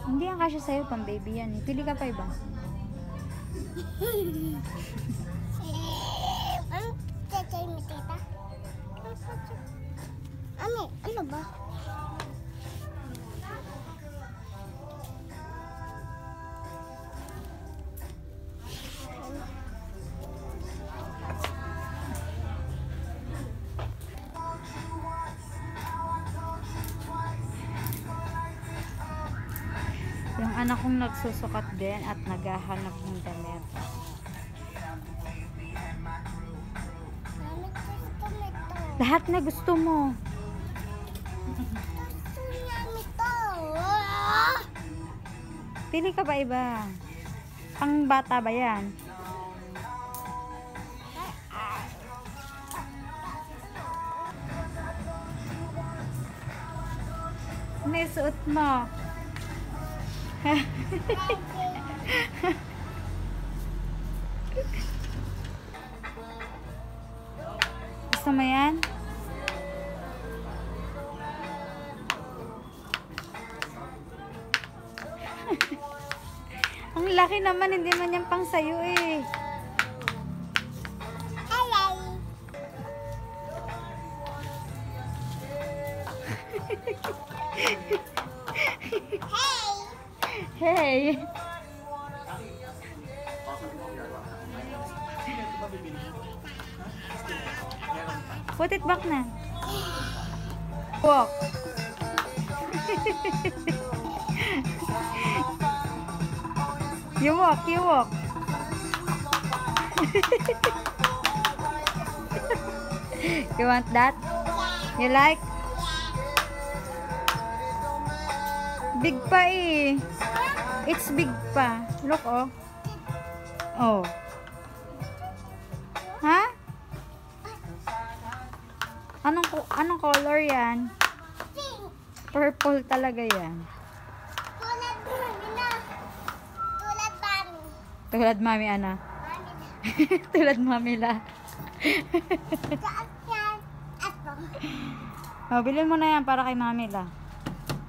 Hindi yan kasya sa'yo, pang baby yan. Pili ka pa iba. Ano tatay mo, tita? Ano ba? Yung anak kong nagsusukat din at naghahanap ng damit. Mami, gusto mo ito. Lahat na gusto mo. Gusto namin ito. Pili ka ba iba? Pang bata ba yan? Ano yung suot mo? Gusto mo yan? Ang laki naman, hindi man yan pang sayo eh. Hello. Hey! Put it back na. Walk. You walk, you walk. You want that? You like? Big pa eh. It's big pa. Look oh. Oh. Ha? Anong color yan? Pink. Purple talaga yan. Tulad mami na. Tulad mami. Tulad mami ana. Mami na. Tulad mami la. Saan yan? Ito. Oh, bilhin mo na yan para kay mami la.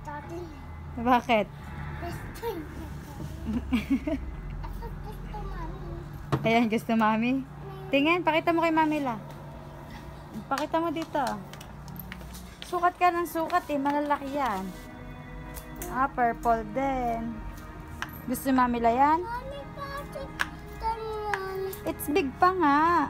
Tati. Bakit? Gusto niya. Ito gusto mami. Ayan, gusto mami. Tingin, pakita mo kay mami la. Pakita mo dito. Sukat ka ng sukat eh. Malalaki yan. Ah, purple din. Gusto mami la yan? Mami, bakit ganyan? It's big pa nga.